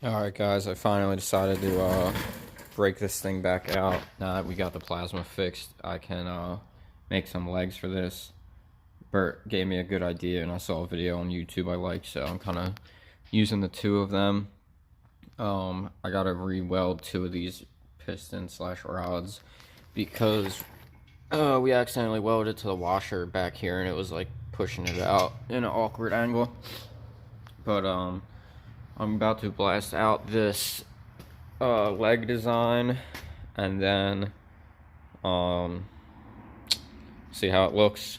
Alright guys, I finally decided to break this thing back out. Now that we got the plasma fixed, I can make some legs for this. Bert gave me a good idea and I saw a video on YouTube I liked, so I'm kind of using the two of them. I gotta re-weld two of these piston/rods because we accidentally welded to the washer back here and it was like pushing it out in an awkward angle. But I'm about to blast out this leg design and then see how it looks.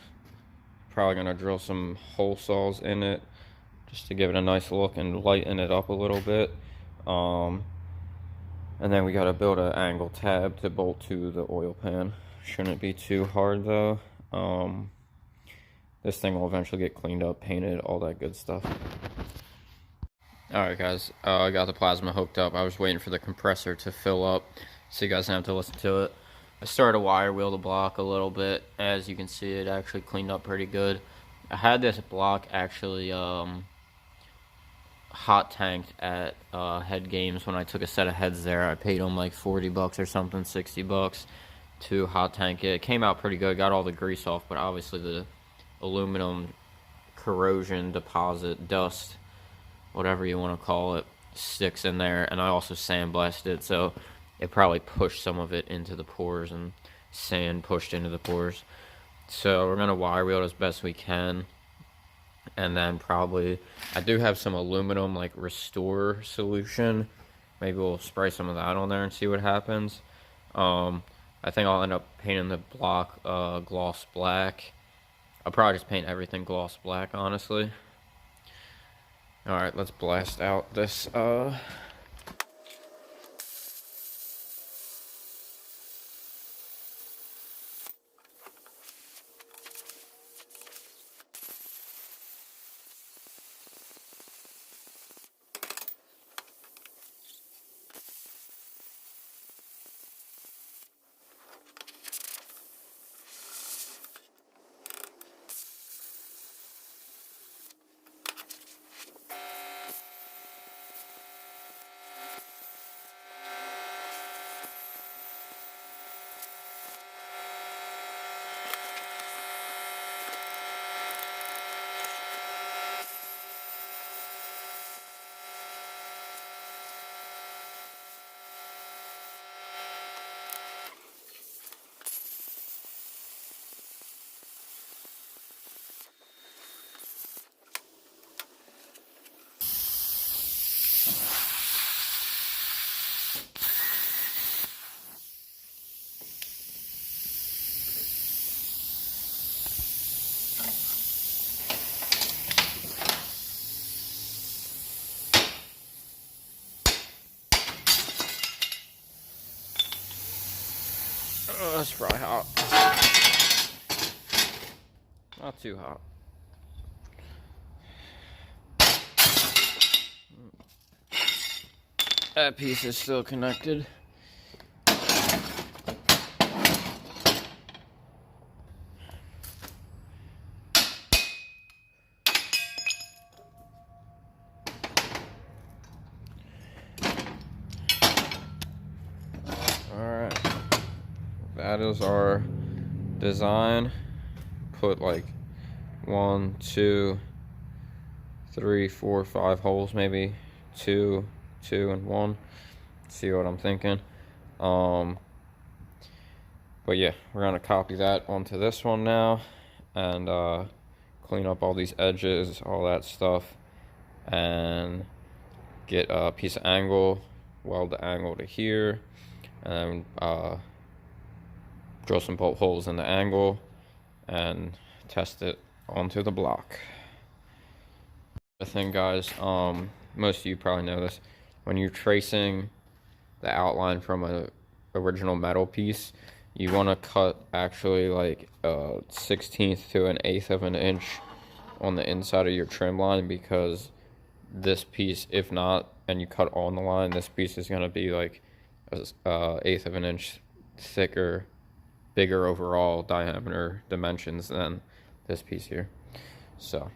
Probably gonna drill some hole saws in it just to give it a nice look and lighten it up a little bit. And then we gotta build an angle tab to bolt to the oil pan. Shouldn't be too hard though. This thing will eventually get cleaned up, painted, all that good stuff. Alright guys, I got the plasma hooked up. I was waiting for the compressor to fill up so you guys don't have to listen to it. I started to wire wheel the block a little bit. As you can see, it actually cleaned up pretty good. I had this block actually hot tanked at Head Games when I took a set of heads there. I paid them like 40 bucks or something, 60 bucks to hot tank it. It came out pretty good, got all the grease off, but obviously the aluminum corrosion deposit, dust, whatever you want to call it, sticks in there. And I also sandblasted it, so it probably pushed some of it into the pores and sand pushed into the pores. So we're gonna wire wheel it as best we can, and then probably I do have some aluminum like restore solution. Maybe we'll spray some of that on there and see what happens. I think I'll end up painting the block gloss black. I'll probably just paint everything gloss black, honestly. Alright, let's blast out this that's probably hot. Not too hot. That piece is still connected. Alright. That is our design. Put like 1, 2, 3, 4, 5 holes, maybe 2, 2, and 1. See what I'm thinking. But yeah, we're gonna copy that onto this one now and clean up all these edges, all that stuff, and get a piece of angle, weld the angle to here, and drill some bolt holes in the angle and test it onto the block. The thing, guys, most of you probably know this, when you're tracing the outline from a original metal piece, you want to cut actually like a 1/16 to an 1/8 of an inch on the inside of your trim line, because this piece, if not, and you cut on the line, this piece is going to be like a 1/8 of an inch thicker, bigger overall diameter dimensions than this piece here. So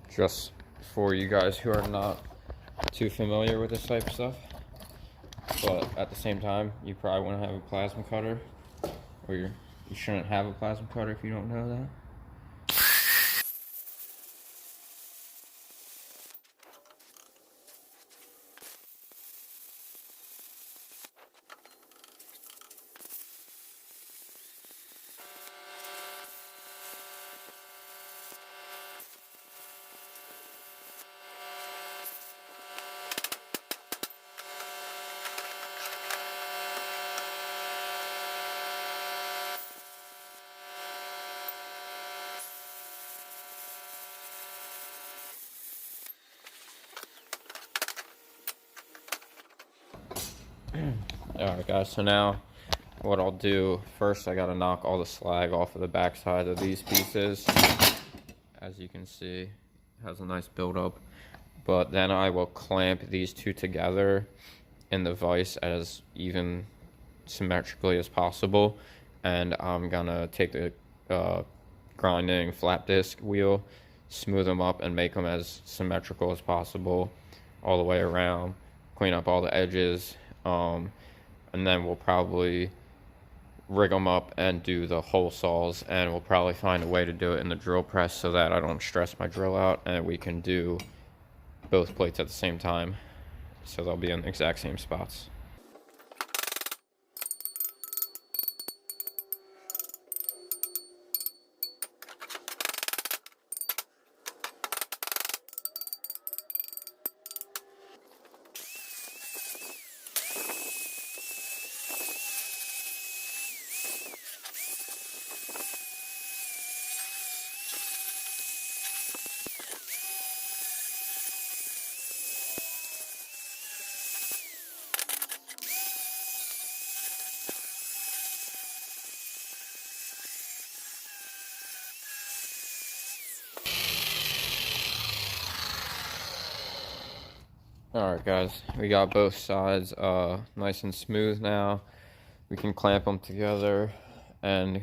just for you guys who are not too familiar with this type of stuff. But at the same time, you probably want to have a plasma cutter, or you shouldn't have a plasma cutter if you don't know that. Alright guys, so now what I'll do, first I gotta knock all the slag off of the backside of these pieces. As you can see, it has a nice buildup. But then I will clamp these two together in the vise as even symmetrically as possible. And I'm gonna take the grinding flat disc wheel, smooth them up and make them as symmetrical as possible all the way around, clean up all the edges, and then we'll probably rig them up and do the hole saws, and we'll probably find a way to do it in the drill press so that I don't stress my drill out, and we can do both plates at the same time, so they'll be in the exact same spots. Alright guys, we got both sides nice and smooth now. We can clamp them together and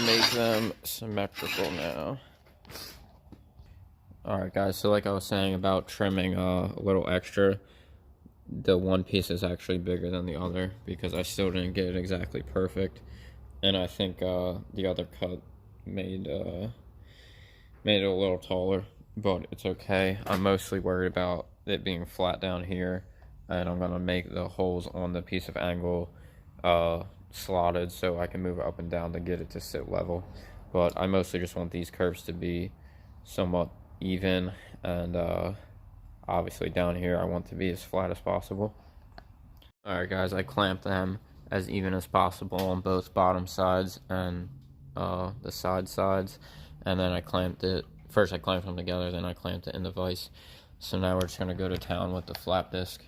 make them symmetrical now. Alright guys, so like I was saying about trimming a little extra, the one piece is actually bigger than the other because I still didn't get it exactly perfect. And I think the other cut made it a little taller, but it's okay. I'm mostly worried about it being flat down here, and I'm gonna make the holes on the piece of angle slotted so I can move it up and down to get it to sit level. But I mostly just want these curves to be somewhat even, and obviously down here I want to be as flat as possible. Alright guys, I clamped them as even as possible on both bottom sides and the sides, and then I clamped it. First I clamped them together, then I clamped it in the vise. So now we're just going to go to town with the flap disc.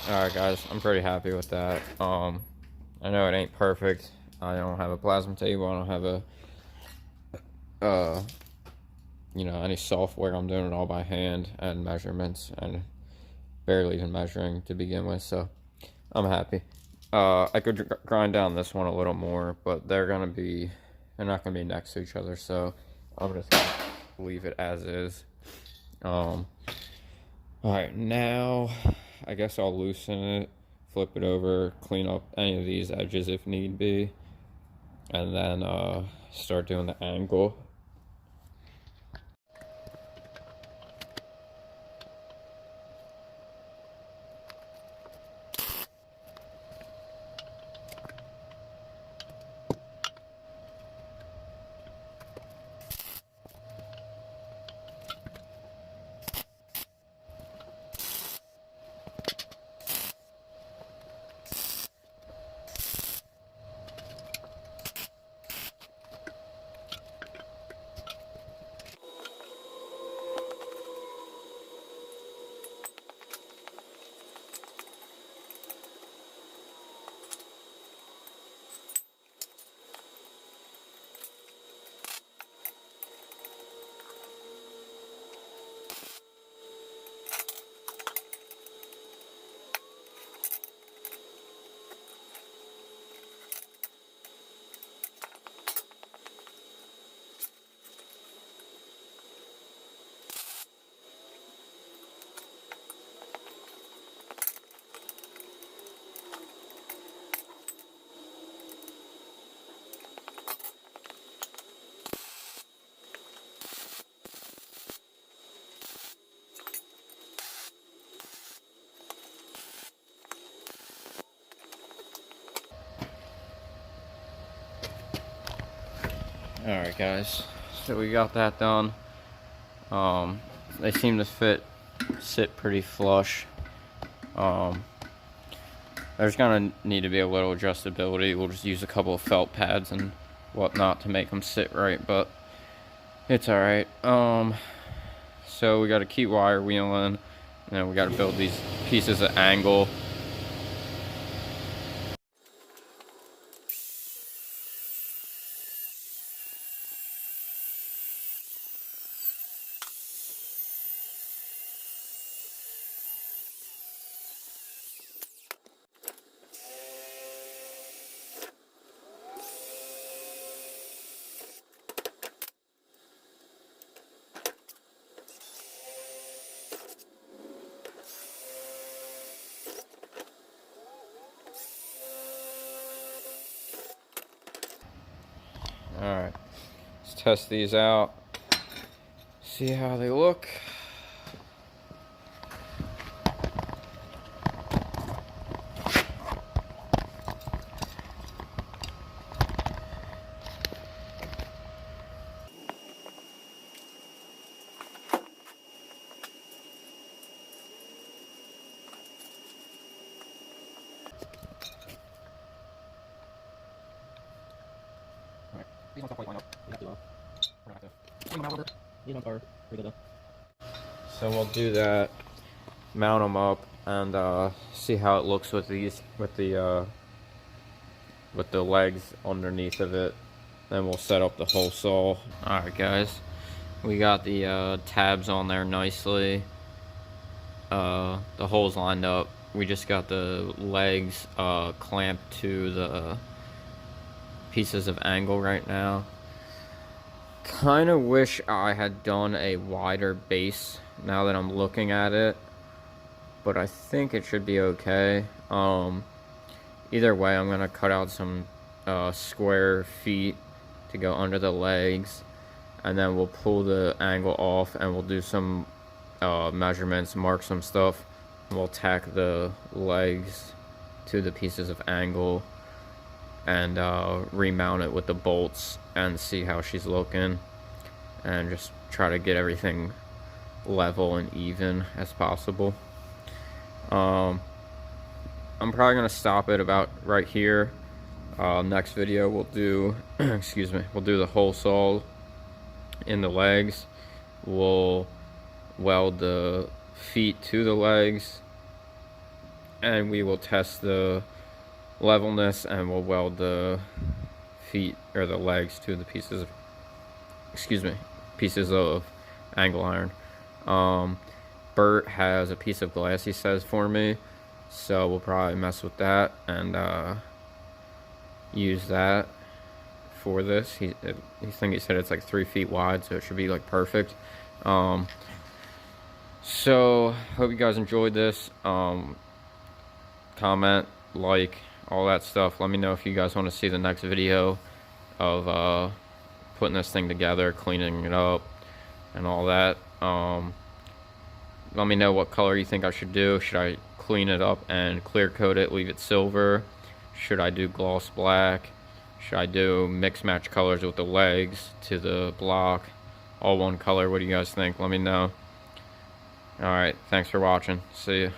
Alright guys, I'm pretty happy with that. I know it ain't perfect. I don't have a plasma table, I don't have a any software. I'm doing it all by hand and measurements and barely even measuring to begin with, so I'm happy. I could grind down this one a little more, but they're not gonna be next to each other, so I'm just gonna leave it as is. Alright, now I guess I'll loosen it, flip it over, clean up any of these edges if need be, and then start doing the angle. Alright guys, so we got that done. They seem to sit pretty flush. There's gonna need to be a little adjustability. We'll just use a couple of felt pads and whatnot to make them sit right, but it's alright. So we gotta keep wire wheeling, and then we gotta build these pieces at angle. Alright, let's test these out, see how they look. These ones are quite lined up. We have to, we're gonna have to clean them out a little bit. These ones are pretty good though. So we'll do that, mount them up, and see how it looks with these, with the legs underneath of it. Then we'll set up the whole saw. Alright guys, we got the tabs on there nicely. The holes lined up. We just got the legs clamped to the pieces of angle right now. Kind of wish I had done a wider base now that I'm looking at it, but I think it should be okay. Either way, I'm gonna cut out some square feet to go under the legs, and then we'll pull the angle off and we'll do some measurements, mark some stuff, and we'll tack the legs to the pieces of angle and remount it with the bolts and see how she's looking, and just try to get everything level and even as possible. I'm probably gonna stop it about right here. Next video we'll do excuse me, we'll do the whole saw in the legs. We'll weld the feet to the legs, and we will test the levelness, and we'll weld the feet or the legs to the pieces of pieces of angle iron. Bert has a piece of glass he says for me, so we'll probably mess with that and use that for this. He said it's like 3 feet wide, so it should be like perfect. So hope you guys enjoyed this. Comment, like, all that stuff. Let me know if you guys want to see the next video of putting this thing together, cleaning it up, and all that. Let me know what color you think I should do. Should I clean it up and clear coat it, leave it silver? Should I do gloss black? Should I do mix match colors with the legs to the block, all one color? What do you guys think? Let me know. Alright, thanks for watching. See ya.